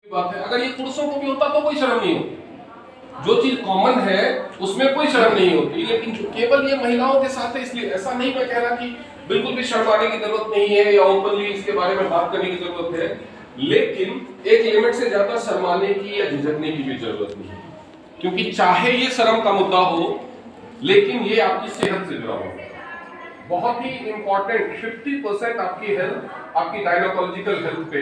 बात है। अगर ये पुरुषों को भी होता तो कोई शर्म नहीं होती, जो चीज कॉमन है उसमें कोई शर्म नहीं होती, लेकिन जो केवल ये महिलाओं के साथ है, इसलिए ऐसा नहीं मैं कह रहा कि बिल्कुल भी शर्माने की जरूरत नहीं है या ओपनली इसके बारे में बात करने की जरूरत है, लेकिन एक लिमिट से ज्यादा शर्माने की या झिझकने की भी जरूरत नहीं है, क्योंकि चाहे ये शर्म का मुद्दा हो लेकिन ये आपकी सेहत से जुड़ा हुआ है। बहुत ही इंपॉर्टेंट 50% आपकी हेल्थ, आपकी गायनोकोलॉजिकल हेल्थ पे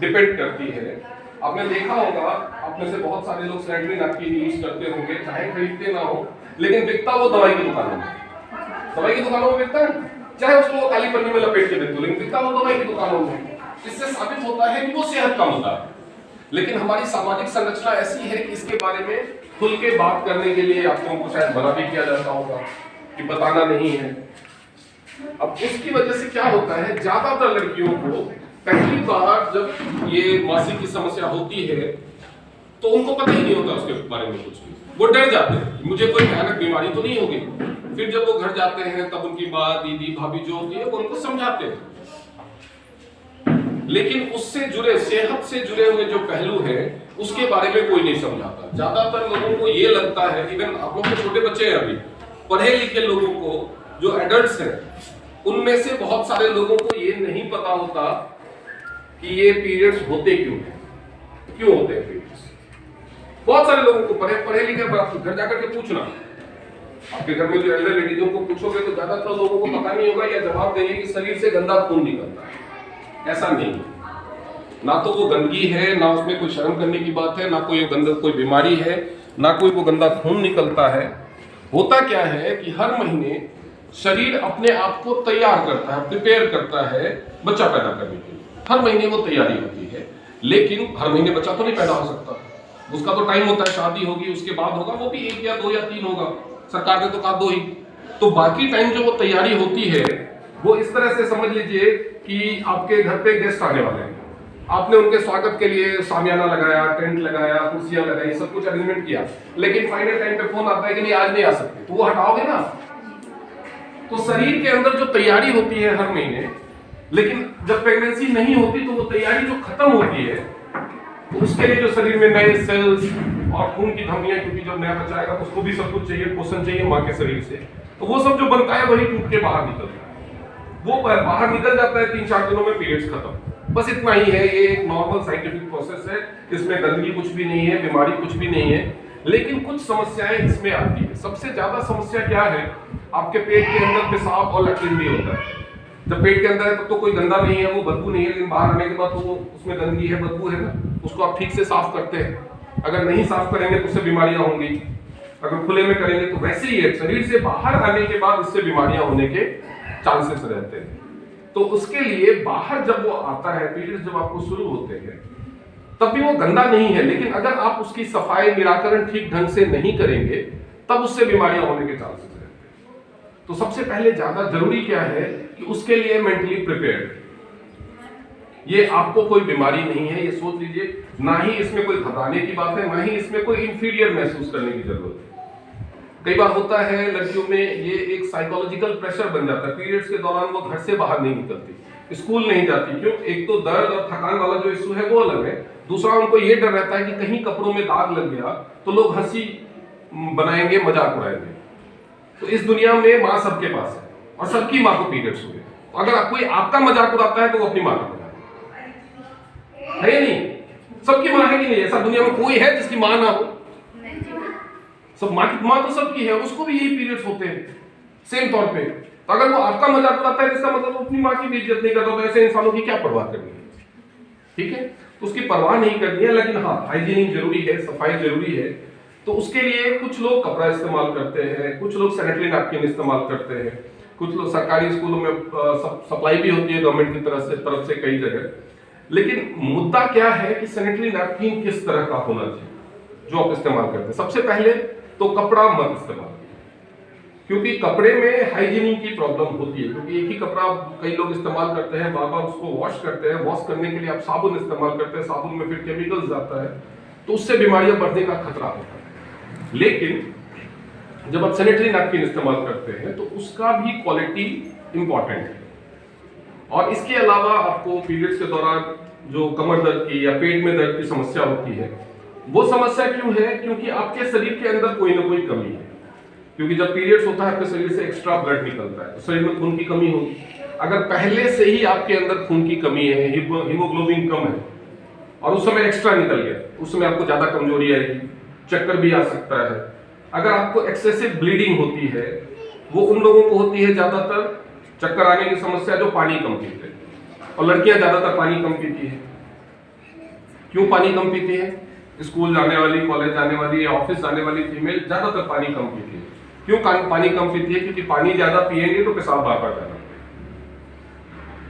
डिपेंड करती है। आपने देखा होगा, आप में से बहुत सारे लोग सैनिटरी नैपकिन यूज करते होंगे, चाहे खरीदते ना हो, लेकिन बिकता वो दवाई की दुकानों में, दवाई की दुकानों में बिकता है, चाहे उसको वो काली पन्नी में लपेट के बिकते, लेकिन बिकता वो दवाई की दुकानों में। इससे साबित होता है कि वो सेहत का मुद्दा है। लेकिन हमारी सामाजिक संरचना ऐसी है कि इसके बारे में खुल के बात करने के लिए आप लोगों को शायद मना भी किया जाता होगा कि बताना नहीं है। अब उसकी वजह से क्या होता है, ज्यादातर लड़कियों को पहली बार जब ये मासिक की समस्या होती है तो उनको पता ही नहीं होता उसके बारे में कुछ भी, वो डर जाते हैं, मुझे कोई भयानक बीमारी तो नहीं होगी। फिर जब वो घर जाते हैं तब उनकी माँ, दीदी, भाभी जो होती है वो उनको समझाते हैं, लेकिन उससे जुड़े, सेहत से जुड़े हुए जो पहलू है उसके बारे में कोई नहीं समझाता। ज्यादातर लोगों को ये लगता है, इवन आप लोग के छोटे बच्चे हैं, अभी पढ़े लिखे लोगों को, जो एडल्ट्स हैं, उनमें से बहुत सारे लोगों को ये नहीं पता होता कि ये पीरियड्स होते क्यों होते हैं पीरियड्स। बहुत सारे लोगों को पढ़े लिखे, घर जाकर के पूछना, आपके घर में जो एल्डर लेडीजों को पूछोगे तो ज्यादातर लोगों को पता नहीं होगा, या जवाब देंगे कि शरीर से गंदा खून निकलता है। ऐसा नहीं, ना तो वो गंदगी है, ना उसमें कोई शर्म करने की बात है, ना कोई बीमारी है, ना कोई वो गंदा खून निकलता है। होता क्या है कि हर महीने शरीर अपने आप को तैयार करता है, प्रिपेयर करता है बच्चा पैदा करने के लिए। हर महीने वो तैयारी होती है, लेकिन हर महीने बच्चा तो नहीं पैदा हो सकता, उसका तो टाइम होता है, शादी होगी उसके बाद होगा, वो भी 1 या 2 या 3 होगा, सरकार ने तो कहा 2 ही। तो बाकी टाइम जो वो तैयारी होती है वो इस तरह से समझ लीजिए कि आपके घर पे गेस्ट आने वाले हैं, आपने उनके स्वागत के लिए शामियाना लगाया, टेंट लगाया, कुर्सियां लगाई, सब कुछ अरेंजमेंट किया, लेकिन फाइनल टाइम पे फोन आता है कि नहीं आज नहीं आ सकते, तो वो हटाओगे ना। तो शरीर के अंदर जो तैयारी होती है हर महीने, लेकिन जब प्रेगनेंसी नहीं होती तो वो तैयारी जो खत्म होती है, तो उसके लिए जो शरीर में नए सेल्स और खून की धमनियां, क्योंकि जब नया बच्चा आएगा तो उसको भी सब कुछ चाहिए, पोषण चाहिए माँ के शरीर से, तो वो सब जो बनता है वही टूट के बाहर निकलता है। वो बाहर निकल जाता है 3-4 दिनों में, पीरियड्स खत्म। बस इतना ही है, ये एक नॉर्मल साइंटिफिक प्रोसेस है, इसमें गंदगी कुछ भी नहीं है, बीमारी कुछ भी नहीं है, लेकिन कुछ समस्याएं इसमें आती है। सबसे ज्यादा समस्या क्या है, आपके पेट के अंदर पेशाब और लैट्रिन भी होता है। जब पेट के अंदर है तब तो कोई गंदा नहीं है, वो बदबू नहीं है, लेकिन बाहर आने के बाद तो वो उसमें गंदगी है, बदबू है ना, उसको आप ठीक से साफ करते हैं। अगर नहीं साफ करेंगे तो उससे बीमारियां होंगी, अगर खुले में करेंगे तो वैसे ही है, शरीर से बाहर आने के बाद इससे बीमारियां होने के चांसेस रहते हैं। तो उसके लिए बाहर जब वो आता है, पीरियड्स जब आपको शुरू होते हैं, तब भी वो गंदा नहीं है, लेकिन अगर आप उसकी सफाई, निराकरण ठीक ढंग से नहीं करेंगे तब उससे बीमारियां होने के चांसेस रहते हैं। तो सबसे पहले ज्यादा जरूरी क्या है कि उसके लिए मेंटली प्रिपेयर्ड, ये आपको कोई बीमारी नहीं है, ये सोच लीजिए, ना ही इसमें कोई घबराने की बात है, ना ही इसमें कोई इंफीरियर महसूस करने की जरूरत है। कई बार होता है लड़कियों में ये एक साइकोलॉजिकल प्रेशर बन जाता है, पीरियड्स के दौरान वो घर से बाहर नहीं निकलती, स्कूल नहीं जाती, क्यों? एक तो दर्द और थकान वाला जो इशू है वो अलग है, दूसरा उनको ये डर रहता है कि कहीं कपड़ों में दाग लग गया तो लोग हंसी बनाएंगे, मजाक उड़ाएंगे। तो इस दुनिया में माँ सबके पास है और सबकी माँ को पीरियड्स हुए, तो अगर कोई आपका मजाक उड़ाता है तो वो अपनी माँ का मजाक है, नहीं? सबकी माँ है कि नहीं? ऐसा दुनिया में कोई है जिसकी माँ ना हो? सब माँ तो सबकी है, उसको भी यही पीरियड्स होते हैं सेम तौर पे। तो अगर वो आपका मजाक उड़ाता है इसका मतलब वो अपनी माँ की भी इज्जत नहीं करता, तो ऐसे इंसानों की क्या परवाह करनी है? ठीक है, तो उसकी परवाह नहीं करनी है, लेकिन हाँ हाइजीनिक जरूरी है, सफाई जरूरी है। तो उसके लिए कुछ लोग कपड़ा इस्तेमाल करते हैं, कुछ लोग सैनिटरी नैपकिन इस्तेमाल करते हैं, कुछ लोग सरकारी स्कूलों में सप्लाई भी होती है गवर्नमेंट की तरफ से कई जगह। लेकिन मुद्दा क्या है कि सैनिटरी नैपकिन किस तरह का होना चाहिए जो आप इस्तेमाल करते हैं। सबसे पहले तो कपड़ा मत इस्तेमाल, क्योंकि कपड़े में हाइजीनिक की प्रॉब्लम होती है, क्योंकि एक ही कपड़ा कई लोग इस्तेमाल करते हैं, बार बार उसको वॉश करते हैं, वॉश करने के लिए आप साबुन इस्तेमाल करते हैं, साबुन में फिर केमिकल्स जाता है, तो उससे बीमारियां बढ़ने का खतरा होता है। लेकिन जब आप सैनिटरी नैपकिन इस्तेमाल करते हैं तो उसका भी क्वालिटी इंपॉर्टेंट है। और इसके अलावा आपको पीरियड्स के दौरान जो कमर दर्द की या पेट में दर्द की समस्या होती है, वो समस्या क्यों है? क्योंकि आपके शरीर के अंदर कोई ना कोई कमी है। क्योंकि जब पीरियड्स होता है आपके शरीर से एक्स्ट्रा ब्लड निकलता है, तो शरीर में खून की कमी होगी। अगर पहले से ही आपके अंदर खून की कमी है, हीमोग्लोबिन कम है और उस समय एक्स्ट्रा निकल गया, उस समय आपको ज्यादा कमजोरी आएगी, चक्कर भी आ सकता है। अगर आपको एक्सेसिव ब्लीडिंग होती है, वो उन लोगों को होती है ज्यादातर चक्कर आने की समस्या जो पानी कम पीते हैं, और लड़कियां ज्यादातर पानी कम पीती है। क्यों पानी कम पीती है? स्कूल जाने वाली, कॉलेज जाने वाली या ऑफिस जाने वाली फीमेल ज्यादातर पानी कम पीती है। क्यों पानी कम पीती है? क्योंकि पानी ज्यादा पिएंगे तो पेशाब बार बार जाना,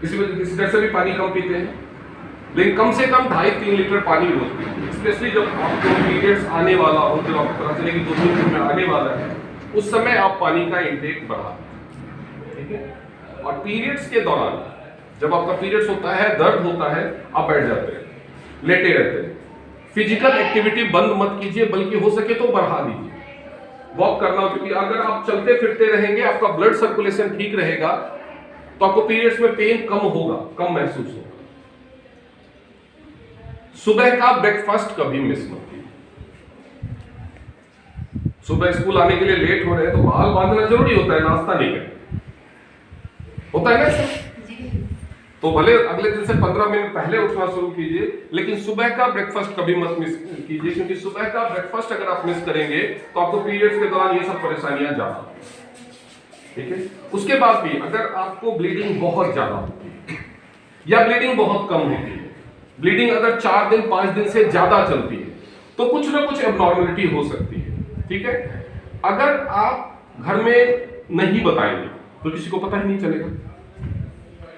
इसी वजह से भी पानी कम पीते हैं। लेकिन कम से कम 2.5-3 लीटर पानी रोज पीते, स्पेशली जब आपको पीरियड्स आने वाला हो, जब आपको पता चले कि 2-3 दिन में आने वाला है, उस समय आप पानी का इंटेक बढ़ा, ठीक है। और पीरियड्स के दौरान जब आपका पीरियड्स होता है, दर्द होता है, आप बैठ जाते हैं, लेटे रहते हैं। फिजिकल एक्टिविटी बंद मत कीजिए, बल्कि हो सके तो बढ़ा दीजिए, वॉक करना। क्योंकि अगर आप चलते फिरते रहेंगे, आपका ब्लड सर्कुलेशन ठीक रहेगा, तो आपको पीरियड्स में पेन कम होगा, कम महसूस होगा। सुबह का ब्रेकफास्ट कभी मिस मत कीजिए। सुबह स्कूल आने के लिए लेट हो रहे हैं तो बाल बांधना जरूरी होता है, नाश्ता नहीं करते, होता है ना सर? तो भले अगले दिन से 15 मिनट पहले उठना शुरू कीजिए, लेकिन सुबह का ब्रेकफास्ट कभी मत मिस कीजिए। क्योंकि सुबह का ब्रेकफास्ट अगर आप मिस करेंगे तो आपको पीरियड्स के दौरान ये सब परेशानियां ज्यादा, ठीक है। उसके बाद भी अगर आपको ब्लीडिंग बहुत ज्यादा होती है या ब्लीडिंग बहुत कम होती है, ब्लीडिंग अगर 4 दिन 5 दिन से ज्यादा चलती है, तो कुछ ना कुछ एबनॉर्मलिटी हो सकती है, ठीक है। अगर आप घर में नहीं बताएंगे तो किसी को पता ही नहीं चलेगा,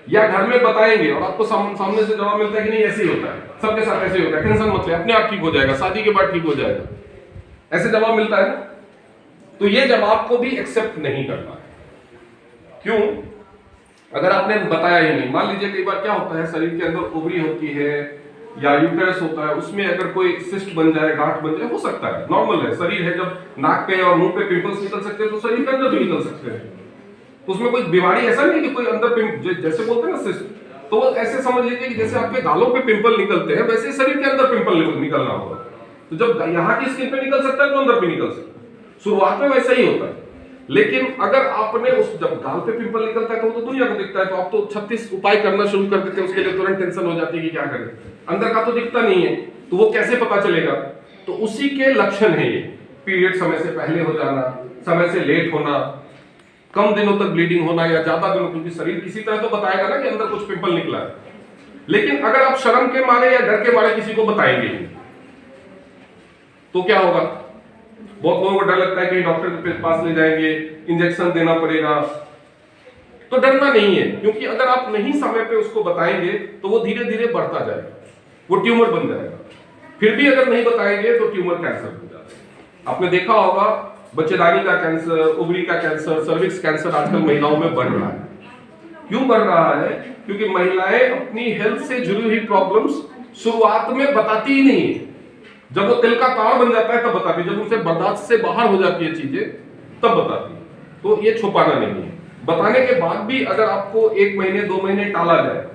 या घर में बताएंगे और आपको सामने से जवाब मिलता है कि नहीं ऐसे ही होता है, सबके साथ ऐसे ही होता है, टेंशन मत ले, अपने आप ठीक हो जाएगा, शादी के बाद ठीक हो जाएगा, ऐसे जवाब मिलता है ना, तो ये जवाब को भी एक्सेप्ट नहीं करना है। क्यों? अगर आपने बताया ही नहीं, मान लीजिए कई बार क्या होता है, शरीर के अंदर ओवरी होती है या यूटेरस होता है, उसमें अगर कोई सिस्ट बन जाए, गांठ बन जाए, हो सकता है, नॉर्मल है। शरीर है, जब नाक पे और मुंह पे पिंपल्स निकल सकते हैं तो शरीर के अंदर भी निकल सकते हैं, उसमें कोई बीमारी ऐसा नहीं कि कोई अंदर जैसे बोलते हैं ना सिस्ट, तो ऐसे समझ लीजिए कि जैसे आपके गालों पे पिंपल निकलते हैं, वैसे शरीर के अंदर पिंपल निकलना होगा। तो जब यहाँ की स्किन पे निकल सकता है तो अंदर भी निकल सकता है, शुरुआत में वैसा ही होता है। लेकिन अगर आपने जब गाल पे पिंपल निकलता है तो वो तो दुनिया को दिखता है, तो आप तो 36 उपाय करना शुरू कर देते हैं, उसके लिए तुरंत टेंशन हो जाती है कि क्या करें, अंदर का तो दिखता नहीं है, तो वो कैसे पता चलेगा? तो उसी के लक्षण है ये, पीरियड समय से पहले हो जाना, समय से लेट होना, कम दिनों तक ब्लीडिंग होना या ज्यादा दिनों, क्योंकि शरीर किसी तरह तो बताएगा ना कि अंदर कुछ पिंपल निकला है। लेकिन अगर आप शर्म के मारे या डर के मारे किसी को बताएंगे तो क्या होगा? बहुत लोगों को डर लगता है कि डॉक्टर के पास ले जाएंगे, इंजेक्शन देना पड़ेगा, तो डरना नहीं है। क्योंकि अगर आप नहीं समय पे उसको बताएंगे तो वो धीरे धीरे बढ़ता जाएगा, वो ट्यूमर बन जाएगा। फिर भी अगर नहीं बताएंगे तो ट्यूमर कैंसर हो जाता है। आपने देखा होगा बच्चेदानी का कैंसर, ओवरी का कैंसर, सर्विक्स कैंसर आजकल महिलाओं में बढ़ रहा है। क्यों बढ़ रहा है? क्योंकि महिलाएं अपनी हेल्थ से जुड़ी हुई प्रॉब्लम्स शुरुआत में बताती ही नहीं है। जब वो तिल का ताड़ बन जाता है तब बताती है, जब उनसे बर्दाश्त से बाहर हो जाती है चीजें तब बताती है। तो ये छुपाना नहीं है। बताने के बाद भी अगर आपको 1 महीने 2 महीने टाला जाए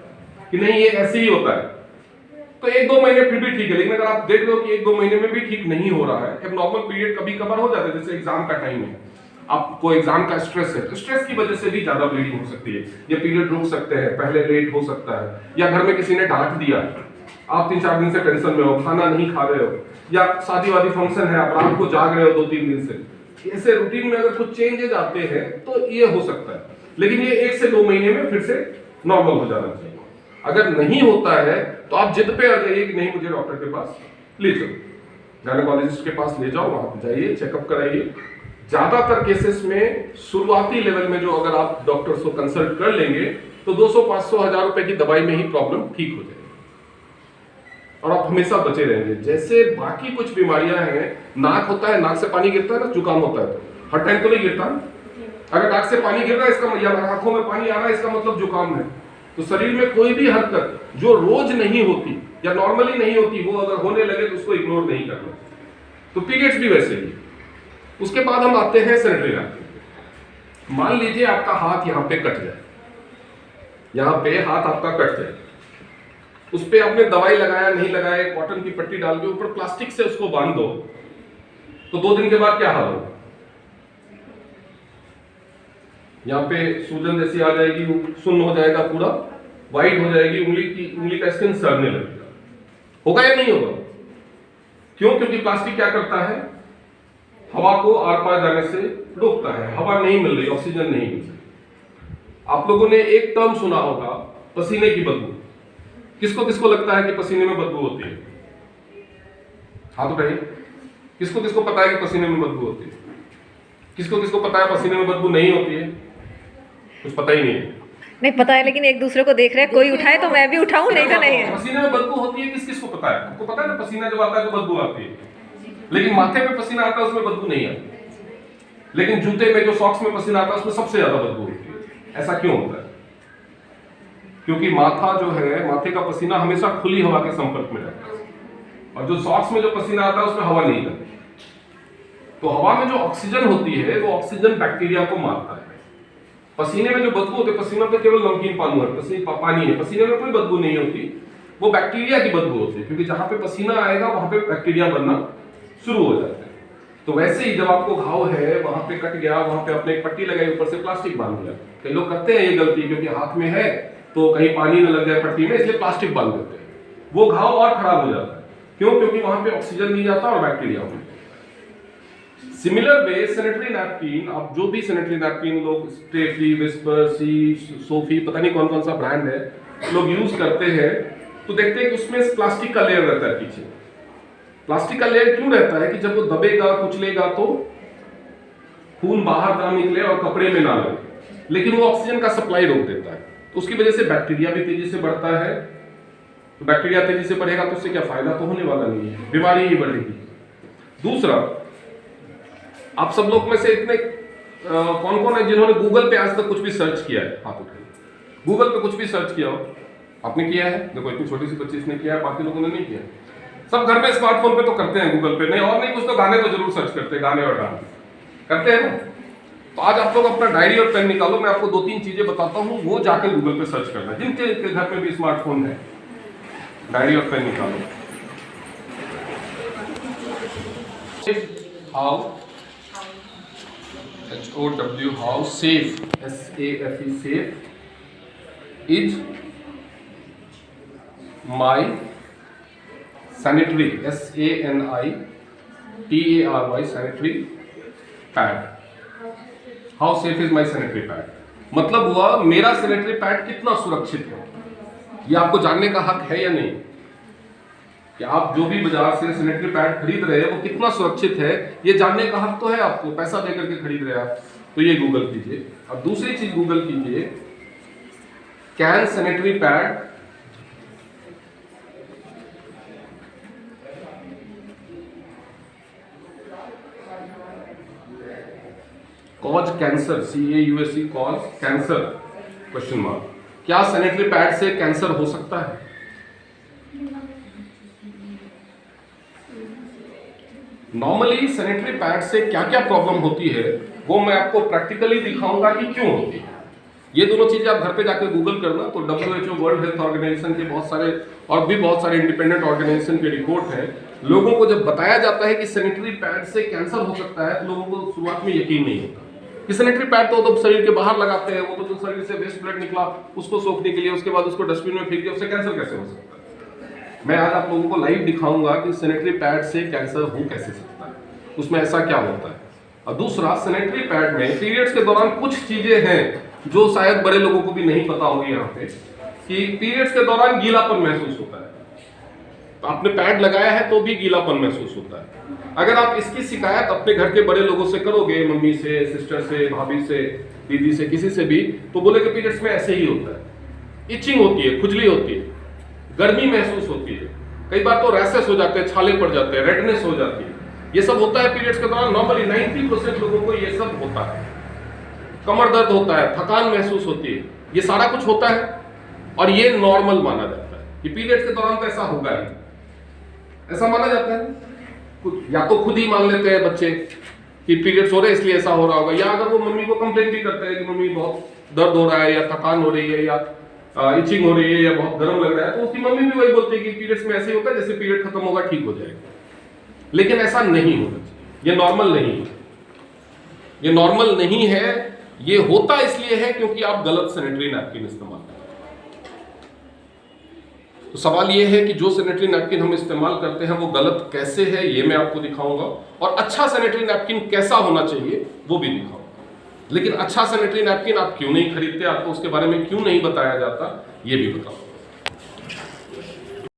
कि नहीं ये ऐसे ही होता है, तो 1-2 महीने फिर भी ठीक है। लेकिन अगर आप देख रहे हो कि 1-2 महीने में भी ठीक नहीं हो रहा है, एबनॉर्मल पीरियड कभी कभार हो जाता है, जैसे एग्जाम का टाइम है, आपको एग्जाम का स्ट्रेस है, तो स्ट्रेस की वजह से भी ज्यादा ब्लीडिंग हो सकती है, या पीरियड रुक सकते हैं, पहले लेट हो सकता है, या घर में किसी ने डांट दिया, आप 3-4 दिन से टेंशन में हो, खाना नहीं खा रहे हो, या शादी वादी फंक्शन है, आप रात को जाग रहे हो 2-3 दिन से, ऐसे रूटीन में अगर कुछ चेंजेस आते हैं तो ये हो सकता है। लेकिन ये 1 से 2 महीने में फिर से नॉर्मल हो जाना चाहिए। अगर नहीं होता है तो आप जिद पे आ जाइए कि नहीं मुझे डॉक्टर के पास ले चलो, गायनेकोलॉजिस्ट के पास ले जाओ, वहां जाइए, चेकअप कराइए। ज्यादातर केसेस में शुरुआती लेवल में जो अगर आप डॉक्टर को कंसल्ट कर लेंगे तो 200-500-1000 रुपए की दवाई में ही प्रॉब्लम ठीक हो जाएगी और आप हमेशा बचे रहेंगे। जैसे बाकी कुछ बीमारियां हैं, नाक होता है, नाक से पानी गिरता है ना, जुकाम होता है, तो हर टाइम तो नहीं गिरता। अगर नाक से पानी गिर रहा है इसका, या आंखों में पानी आ रहा है, इसका मतलब जुकाम है। तो शरीर में कोई भी हरकत जो रोज नहीं होती या नॉर्मली नहीं होती, वो अगर होने लगे तो उसको इग्नोर नहीं करना। तो पीरियड्स भी वैसे ही। उसके बाद हम आते हैं सैनिटरी नैपकिन। मान लीजिए आपका हाथ यहाँ पे कट जाए, यहाँ पे हाथ आपका कट जाए, उस पर आपने दवाई लगाया नहीं लगाया, कॉटन की पट्टी डाल के ऊपर प्लास्टिक से उसको बांध दो, तो 2 दिन के बाद क्या हाल होगा? यहाँ पे सूजन जैसी आ जाएगी, सुन्न हो जाएगा, पूरा वाइट हो जाएगी, उंगली का स्किन सड़ने लगेगा। होगा या नहीं होगा? क्यों? क्योंकि प्लास्टिक क्या करता है, हवा को आर पार जाने से रोकता है। हवा नहीं मिल रही, ऑक्सीजन नहीं मिल रही। आप लोगों ने एक टर्म सुना होगा, पसीने की बदबू। किसको किसको लगता है कि पसीने में बदबू होती है? हाथ उठाइए। किसको किसको पता है कि पसीने में बदबू होती है? किसको किसको पता है पसीने में बदबू नहीं होती है? कुछ पता ही नहीं है। नहीं पता है, लेकिन एक दूसरे को देख रहे हैं, कोई उठाए तो मैं भी उठाऊं, नहीं तो नहीं है। पसीने में बदबू होती है, किस किस को पता है? आपको पता है ना, पसीना जब आता है तो बदबू आती है, लेकिन माथे पे पसीना आता है उसमें बदबू नहीं आती। लेकिन जूते में जो सॉक्स में पसीना आता है उसमें सबसे ज्यादा बदबू होती है। ऐसा क्यों होता है? क्योंकि माथा जो है, माथे का पसीना हमेशा खुली हवा के संपर्क में रहता है, और जो सॉक्स में जो पसीना आता है उसमें हवा नहीं लगती। तो हवा में जो ऑक्सीजन होती है वो ऑक्सीजन बैक्टीरिया को मारता है। पसीने में जो बदबू होती है, पसीना तो केवल नमकीन पानी है, पसीने में कोई बदबू नहीं होती, वो बैक्टीरिया की बदबू होती है, क्योंकि जहां पे पसीना आएगा वहां पे बैक्टीरिया बनना शुरू हो जाते हैं। तो वैसे ही जब आपको घाव है, वहां पे कट गया, वहां पे आपने एक पट्टी लगाई, ऊपर से प्लास्टिक बांध दिया। कई लोग करते हैं ये गलती, क्योंकि हाथ में है तो कहीं पानी न लग जाए पट्टी में, इसलिए प्लास्टिक बांध देते हैं। वो घाव और खराब हो जाता है। क्यों? क्योंकि वहां पे ऑक्सीजन नहीं जाता और बैक्टीरिया होता है। सिमिलर वे सैनिटरी नैपकिन, आप जो भी सैनिटरी नैपकिन लोग स्टेफ्री, विस्पर, सी, सोफी, पता नहीं कौन कौन सा ब्रांड है, लोग यूज करते हैं, तो देखते हैं कि उसमें प्लास्टिक का लेयर रहता है पीछे। प्लास्टिक का लेयर क्यों रहता है? कि जब वो दबेगा, कुचलेगा तो खून बाहर ना निकले और कपड़े में ना लगे, लेकिन वो ऑक्सीजन का सप्लाई रोक देता है। तो उसकी वजह से बैक्टीरिया भी तेजी से बढ़ता है। तो बैक्टीरिया तेजी से बढ़ेगा तो उससे क्या फायदा? तो होने वाला नहीं है, बीमारी ही बढ़ेगी। दूसरा, आप सब लोग में से इतने कौन कौन है जिन्होंने गूगल पे आज तक कुछ भी सर्च किया है? हाथ उठाइए। गूगल पे कुछ भी सर्च किया हो? आपने किया है? देखो, इतनी छोटी सी बच्ची इसने किया है, बाकी लोगों ने नहीं किया। सब घर में स्मार्टफोन पे तो करते हैं, गूगल पे नहीं और नहीं कुछ तो गाने तो जरूर सर्च करते हैं, गाने और डांस करते हैं ना। तो आज आप लोग अपना डायरी और पेन निकालो, मैं आपको 2-3 चीजें बताता हूँ, वो जाकर गूगल पे सर्च करना। जिनके घर में भी स्मार्टफोन है, डायरी और पेन निकालो। how safe, S-A-F-E, safe is my sanitary, S-A-N-I-T-A-R-Y, sanitary pad. How safe is my sanitary pad? मतलब हुआ मेरा सैनिटरी पैड कितना सुरक्षित है, ये आपको जानने का हक है या नहीं? कि आप जो भी बाजार से सैनिटरी पैड खरीद रहे हैं वो कितना सुरक्षित है, ये जानने का हक तो है आपको। पैसा देकर के खरीद रहे हैं आप, तो ये गूगल कीजिए। अब दूसरी चीज गूगल कीजिए, can sanitary pad cause cancer, CAUSE, cause cancer, question mark. क्या सैनिटरी पैड से कैंसर हो सकता है? नॉर्मली सैनिटरी पैड से क्या क्या प्रॉब्लम होती है वो मैं आपको प्रैक्टिकली दिखाऊंगा कि क्यों होती है। ये दोनों चीजें आप घर पे जाकर गूगल करना, तो WHO, वर्ल्ड हेल्थ ऑर्गेनाइजेशन के बहुत सारे और भी बहुत सारे इंडिपेंडेंट ऑर्गेनाइजेशन के रिपोर्ट है। लोगों को जब बताया जाता है कि सैनिटरी पैड से कैंसर हो सकता है, तो लोगों को शुरुआत में यकीन नहीं होता कि सैनिटरी पैड तो शरीर के बाहर लगाते हैं, वो तो जो शरीर से वेस्ट ब्लड निकला उसको सोखने के लिए, उसके बाद उसको डस्टबिन में फेंक दिया, उससे कैंसर कैसे हो सकता है? मैं आज आप लोगों को लाइव दिखाऊंगा कि सैनिटरी पैड से कैंसर हो कैसे सकता है, उसमें ऐसा क्या होता है। और दूसरा, सैनिटरी पैड में पीरियड्स के दौरान कुछ चीजें हैं जो शायद बड़े लोगों को भी नहीं पता होगी यहाँ पे, कि पीरियड्स के दौरान गीलापन महसूस होता है। तो आपने पैड लगाया है तो भी गीलापन महसूस होता है। अगर आप इसकी शिकायत अपने घर के बड़े लोगों से करोगे, मम्मी से, सिस्टर से, भाभी से, दीदी से, किसी से भी, तो बोलेगे पीरियड्स में ऐसे ही होता है, इचिंग होती है, खुजली होती है, गर्मी महसूस होती है, कई बार तो रैशेस हो जाते हैं, छाले पड़ जाते हैं, रेडनेस हो जाती है। ये सब होता है पीरियड्स के दौरान। नॉर्मली 90% लोगों को ये सब होता है। कमर दर्द होता है, थकान महसूस होती है, ये सारा कुछ होता है और ये नॉर्मल माना जाता है कि पीरियड्स के दौरान तो ऐसा होगा ही, ऐसा माना जाता है। या तो खुद ही मान लेते हैं बच्चे कि पीरियड्स हो रहे हैं इसलिए ऐसा हो रहा होगा, या अगर वो मम्मी को कंप्लेन भी करते हैं कि मम्मी बहुत दर्द हो रहा है या थकान हो रही है या इचिंग हो रही है या बहुत गर्म लग रहा है, तो उसकी मम्मी भी वही बोलती है कि पीरियड्स में ऐसे ही होता है, जैसे पीरियड खत्म होगा ठीक हो जाएगा। लेकिन ऐसा नहीं होना चाहिए, ये नॉर्मल नहीं है, ये नॉर्मल नहीं है। ये होता इसलिए है क्योंकि आप गलत सैनिटरी नैपकिन इस्तेमाल करते हैं। तो सवाल ये है कि जो सैनिटरी नैपकिन हम इस्तेमाल करते हैं वो गलत कैसे है, ये मैं आपको दिखाऊंगा, और अच्छा सैनिटरी नैपकिन कैसा होना चाहिए वो भी दिखाऊंगा। लेकिन अच्छा सैनिटरी नैपकिन आप क्यों नहीं खरीदते, आपको उसके बारे में क्यों नहीं बताया जाता, ये भी बताऊंगा।